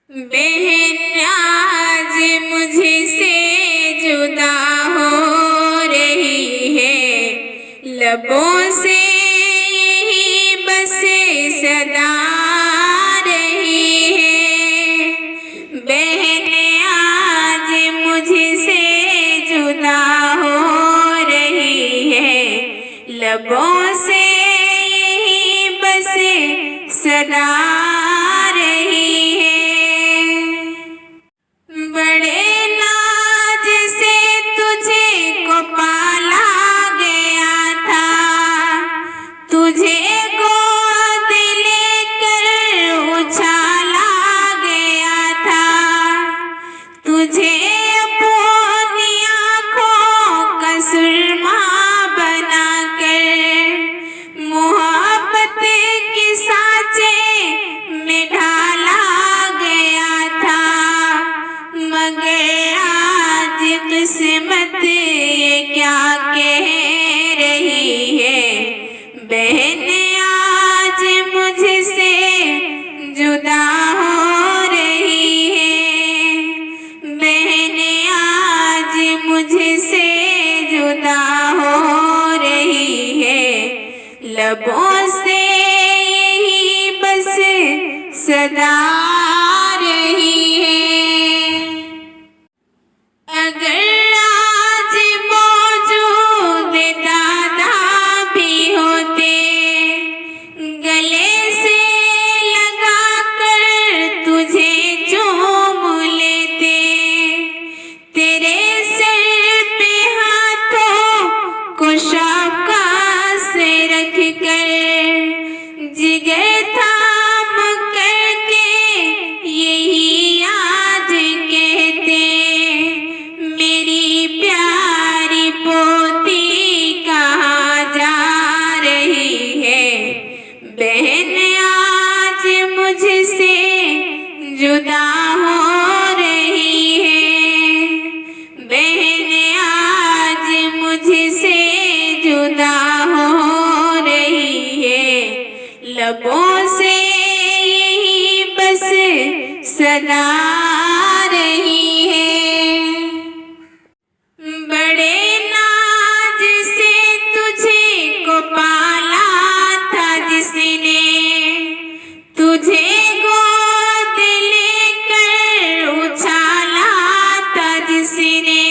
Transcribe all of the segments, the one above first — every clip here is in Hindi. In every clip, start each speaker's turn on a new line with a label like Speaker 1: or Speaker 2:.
Speaker 1: बहन आज मुझसे जुदा हो रही है, लबों से यही बस सदा रही है। बहन आज मुझसे जुदा हो रही है, लबों से यही बस सदा रही है। बड़े नाज से तुझे को पाला गया था, तुझे गोद लेकर उछाला गया था, तुझे अपनी आँखों का सुरमा बनाकर मोहब्बत के सांचे में ढाला गया था। मगर आज किस्मत ये क्या कह रही है, बहन आज मुझसे जुदा हो रही है। बहन आज मुझसे जुदा हो रही है, लबों से यही बस सदा रही है। अगर आज मौजूद दादा भी होते, गले से लगा कर तुझे चूम लेते, तेरे सिर पे हाथों को शौक़त से रख कर जिगर थाम करके यही आज कहते, मेरी प्यारी पोती कहाँ जा रही है। बहन आज मुझसे जुदा हो रही है, बहन आज मुझसे जुदा हो रही है, लबों से यही बस सदा रही है। बड़े नाज से तुझे को पाला था जिसने, तुझे गोद लेकर उछाला था जिसने,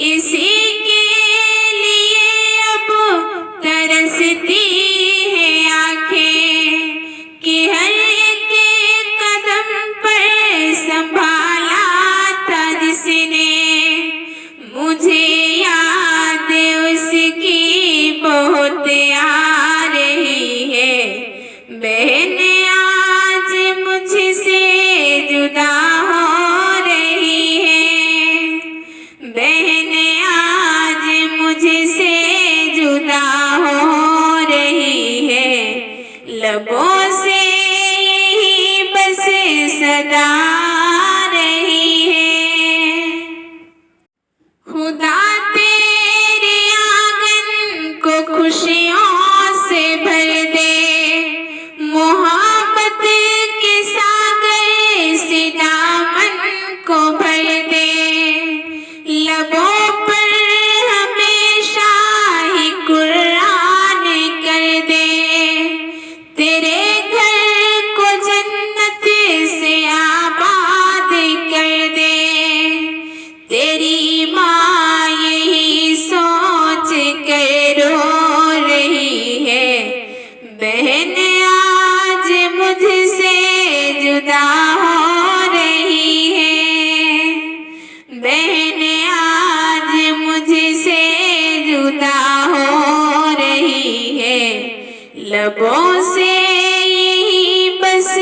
Speaker 1: इसी के लिए अब तरसती है आँखें कि हर एक कदम पर संभाला था जिसने। मुझे याद उसकी बहुत आ रही है, बहन आज मुझसे जुदा हो रही है। बहन आज मुझसे जुदा हो रही है, लबों से यही बस सदा रही है। खुदा तेरे आंगन को खुशियों से भर दे, मोहब्बत के सागर से दामन को भर दे, लबों पर हमेशा ही कुर्बान कर दे, तेरे घर को जन्नत से आबाद कर दे। तेरी माँ यही सोच कर रो रही है, बहन आज मुझसे जुदा हो रही है। बहन आज मुझसे जुदा हो रही है, लबों से यही बस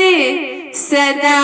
Speaker 1: सदा